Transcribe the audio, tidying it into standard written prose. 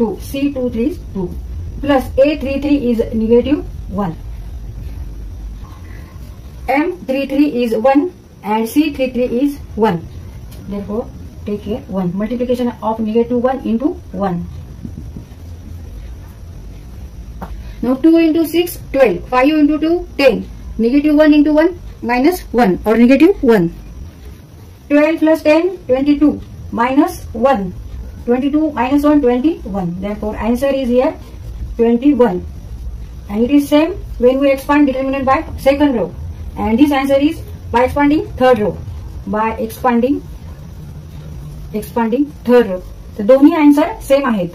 2. C23 is 2. Plus A33 is negative 1. M33 is 1 and C33 is 1. Therefore, take here 1. Multiplication of negative 1 into 1. Now 2 into 6, 12. 5 into 2, 10. Negative 1 into 1, minus 1 or negative 1. 12 plus 10, 22. Minus 1. 22 minus 1, 21. Therefore, answer is here 21. And it is same when we expand determinant by second row. And this answer is by expanding third row. By expanding third row. So, दोन्ही answer same आहेत.